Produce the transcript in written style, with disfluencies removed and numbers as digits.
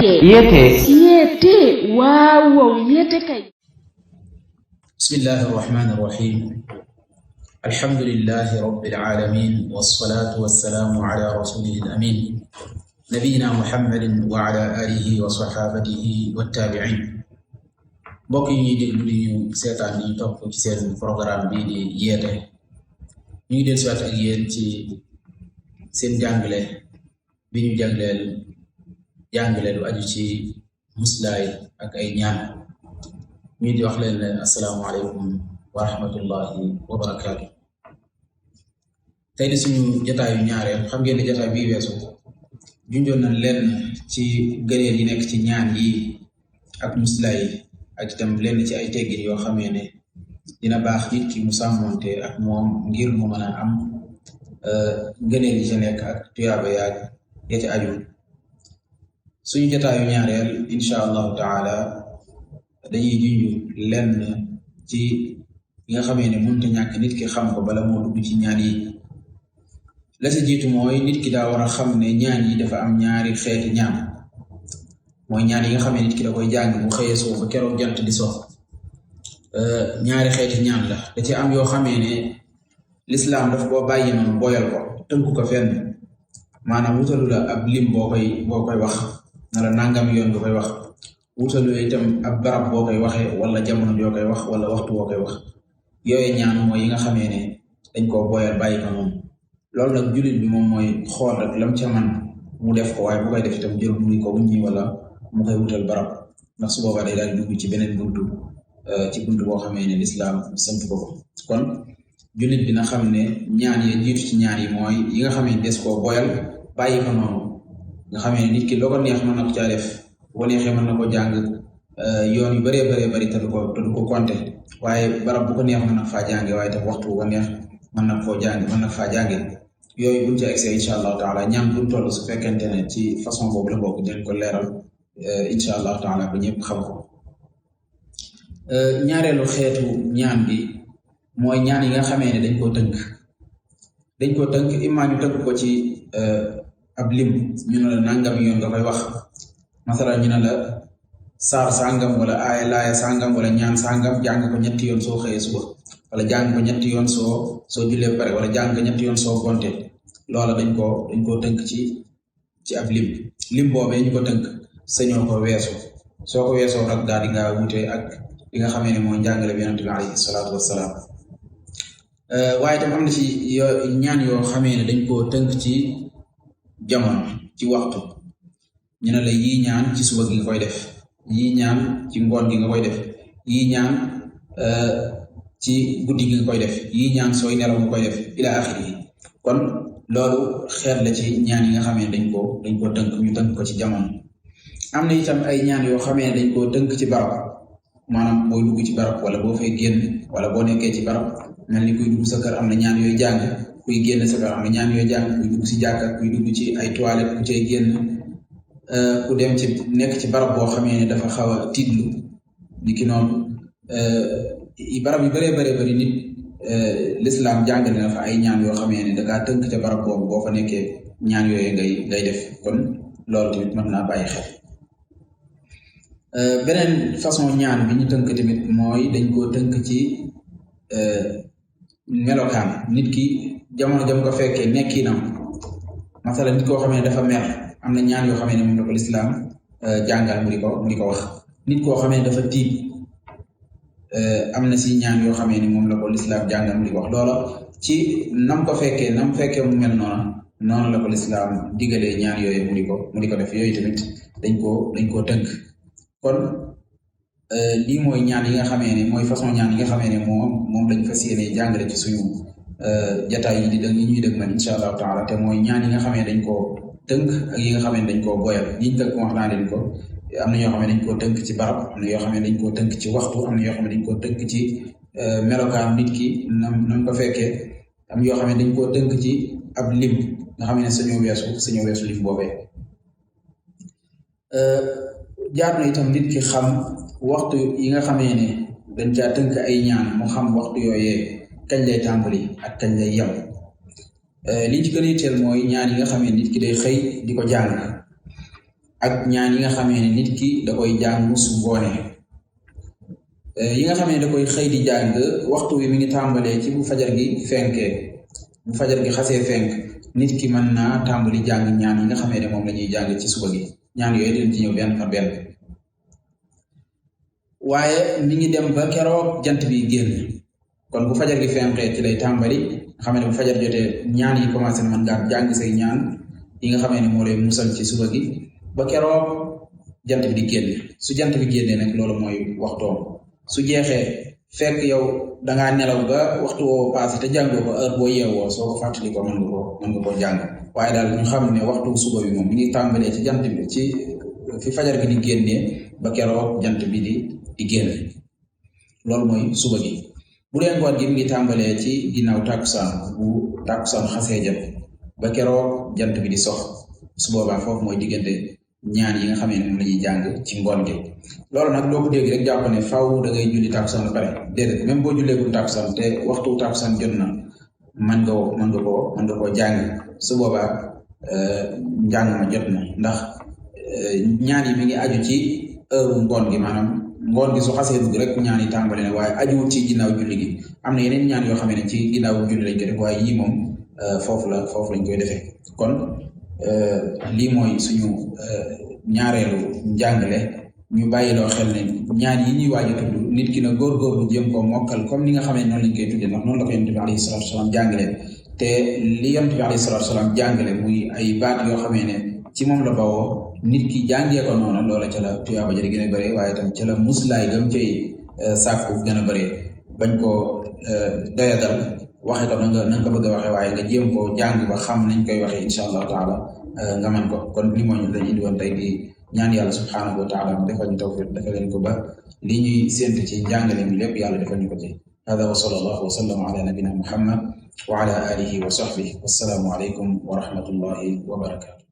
yete waaw yete kay. bismillahi irrahmani irrahim alhamdulillahi rabbil alamin wassalatu wassalaamu ala rasulihi alamin nabiyina muhammadin wa ala alihi wa sahabatihi wattabiin. mbokk yi ñuy déglu di ñu seetaan di ñu topp ci seen programme bii di yeete ñu ngi del siwaat ak yéen ci seen jàngale bi ñu jagleel jàngale lu aju ci muslaay ak ay ñaan ñu di wax leen ne asalaamaaleykum wa rahmatullahi wa barakaatu. tey di suñu jataayu ñaareel. xam ngeen ne jataay bii weesu junjoon nañ leen ci gëneel yi nekk ci ñaan yi ak muslaay yi ak itam lenn ci ay teggin yoo xamee ne dina baax nit ki mu sàmmonte ak moom ngir mu mën a am gëneel yi ca nekk ak tuyaaba yaag ya ca aju. suñu jataayu ñaareel incha allahu taala dañuy junju lenn ci yi nga xamee ne mënta ñàkk nit ki xam ko bala moo dugg ci ñaan yi. la ci jiitu mooy nit ki daa war a xam ne ñaan yi dafa am ñaari xeeti ñaan. mooy ñaan yi nga xam ne nit ki da koy jàng bu xëyee soo ba keroog jant di so. ñaari xeeti ñaan la da ci am yoo xamee ne lislaam daf koo bàyyi noonu boyal ko tënku ko fenn maanaam wutalu la ab lim boo koy wax na la nangam yoon nga koy wax. wutalu itam ab barab boo koy waxee wala jamono joo koy wax wala waxtu boo koy wax. yooyu ñaan mooy yi nga xamee ne dañ koo boyal bàyyi ko noonu. loolu nag jullit bi moom mooy xool rek lam ca man mu def ko waaye bu koy def itam jël muy ko wuññi wala mu koy wutal barab ndax su boobaa day daal dugg ci beneen buntu ci buntu boo xamee ne lislaam sant ko kon jullit bi na xam ne ñaan yi jiitu ci ñaan yi mooy yi nga xamee ne des koo boyal bàyyi ko noonu nga xamee ne nit ki loo ko neex mën na ko caa def bu ko neexee mën na ko jàng yoon yu bëree bëri te du ko compter waaye barab bu ko neex mën na faa jànge waaye tam waxtu bu ko neex mën na koo jàng mën na faa jànge. yooyu buñ ci egsee incha allahu taala ñaan buñ toll su fekkente ne ci façon boobu la bokk dinañ ko leeral incha allahu taala ba ñëpp xam ko. ñaareelu xeetu ñaan bi mooy ñaan yi nga xamee ne dañ koo tënk immaa ñu tënk ko ci ab lim ñu ne la nangam yoon nga koy wax masalan ñu ne la saar sangam wala laaya sangam wala ñaan sangam jàng ko ñetti yoon soo xëyee suba wala jàng ko ñetti yoon soo jullee pare wala jàng ko ñetti yoon soo gonte. loola dañ koo tënk ci ab lim boobee ñu ko tënk sañoo ko weesu soo ko weesoo nag daal di nga wute ak li nga xamee ne mooy njàngale bi yonent bi alayhi salaatu wassalaam. waaye tam am na ci ñaan yoo xamee ne dañ koo tënk ci jamono ci waxtu ñu ne la yii ñaan ci suba gi nga koy def yii ñaan ci ngoon gi nga koy def yii ñaan ci guddi gi nga koy def yii ñaan sooy nelaw nga koy def ila axiri kon loolu xeet la ci ñaan yi nga xamee dañ koo tënk ñu tënk ko ci jamono. am na itam ay ñaan yoo xamee dañ koo tënk ci barab maanaam booy dugg ci barab wala boo fay génn wala boo nekkee ci barab mel ni kuy dugg sa kër am na ñaan yooyu jàng kuy génn sa kër am na ñaan yooyu jàng kuy dugg si jàkka kuy dugg ci ay toilette ku cay génn ku dem ci nekk ci barab boo xamee ne dafa xaw a tiitlu ni ki noonu barab yu bëree nit l'islam jàngale na fa ay ñaan yoo xamee ne dangaa tënk ca barab boobu boo fa nekkee ñaan yooyu ngay def kon loolu tamit mën naa bàyyi xel. beneen façon ñaan bi ñu tënk tamit mooy dañ koo tënk ci melokaan nit ki jamono jam ko fekkee nekkinam masala nit koo xamee ne dafa mer am na ñaan yoo xamee ne moom la ko l'islam jàngal mu di ko wax. nit koo xamee ne dafa tiit am na si ñaan yoo xamee ni moom la ko lislaam jàngal mu di wax loola ci nam fekkee mu mel noonu la ko lislaam digalee ñaan yooyu mu di ko def yooyu tamit dañ koo tënk. kon lii mooy ñaan yi nga xamee ne mooy façon ñaan yi nga xamee ne moom lañ fas yéene jàngale ci suñu jataay yi ñuy dëgg man incha allahu taala te mooy ñaan yi nga xamee dañ koo tënk ak yi nga xamee ne dañ koo boyal ñiñ tënk wax naa leen ko. am na yoo xam ne dañ koo tënk ci barab am na yoo xam ne dañ koo tënk ci waxtu am na yoo xam ne dañ koo tënk ci melokaan nit ki nam ko fekkee am yoo xam ne dañ koo tënk ci ab lim nga xam ne sañoo weesu lim boobee. jaar na itam nit ki xam waxtu yi nga xamee ne dañ caa tënk ay ñaan mu xam waxtu yooyee kañ lay tàmbali ak kañ lay yem. liñ ci gën a yitteel mooy ñaan yi nga xamee nit ki day xëy di ko jàng ak ñaan yi nga xamee ne nit ki da koy jàng su ngoonee. yi nga xamee ne da koy xëy di jàng waxtu wi mi ngi tàmbalee ci bu fajar gi fenkee. bu fajar gi xasee fenk nit ki mën naa tàmbali jàng ñaan yi nga xamee ne moom la ñuy jàng ci suba gi ñaan yooyu dinañ ci ñëw benn par benn. waaye mi ngi dem ba keroog jant bi génn kon bu fajar gi fenkee ci lay tàmbali nga xam ne bu fajar jotee ñaan yi commencé mën ngaa jàng say ñaan yi nga xamee ne moo lay musal ci suba gi ba keroog jant bi di génn. su jant bi génnee nag loolu mooy waxtoom. su jeexee fekk yow dangaa nelaw ba waxtu woo passé te jàngoo ko heure boo yeewoo soo ko fàttali ko mën nga koo jàng. waaye daal ñu xam ne waxtu suba bi moom mi ngi tàmbalee ci jant bi ci fi fajar gi di génnee ba keroog jant bi di génn. loolu mooy suba gi. bu dee ngoon gi mi ngi tàmbalee ci ginnaaw tàkkusaan bu tàkkusaan xasee jot ba keroog jant bi di sox. su boobaa foofu mooy diggante ñaan yi nga xamee ne moom la ñuy jàng ci ngoon gi. loolu nag doo ko dégg rek jàpp ne faaw da ngay julli tàkkusaan ba pare déedéet. même boo julleegul tàkkusaan te waxtu tàkkusaan jot na mën nga koo jàng. su boobaa njàng ma jot na ndax ñaan yi mi ngi aju ci heure ngoon gi. maanaam ngoon gi su xasee dugg rek ñaan yi tàmbali na waaye ajuwut ci ginnaaw julli gi. am na yeneen ñaan yoo xam ne ci ginnaaw julli lañ koy def waaye yii moom foofu lañ koy defee. kon lii mooy suñu ñaareelu njàngale. ñu bàyyiloo xel ne ñaan yi ñuy waaj a tudd nit ki na góorgóorlu jéem koo mokkal comme ni nga xam ne noonu lañ koy tuddee ndax noonu la ko yonent bi alayhi salaatu wasalaam jàngale. te li yonent bi alayhi salaatu wasalaam jàngale muy ay baat yoo xamee ne ci moom la bawoo nit ki jàngee ko noonu loola ca la tuyaaba ja di gën a bëree waaye tam ca la muslaay gam cay sàkku gën a bëree. bañ koo doyadal waxe ko na nga bëgg a waxe waaye nga jéem koo jàng ba xam nañ koy waxee insha allahu taala nga man ko. kon li moo ñu lañ indi woon tey di ñaan yàlla subhanahu wa taala mu defal ñu tawfiq defal leen ko ba li ñuy sént ci njàngale mi lépp yàlla defal ñu ko ci. hada wa sallallahu wa sallam ala nabina muhammad wa ala alihi wa sahbihi wassalaamu alaykum wa rahmatullahi wa barakatuh.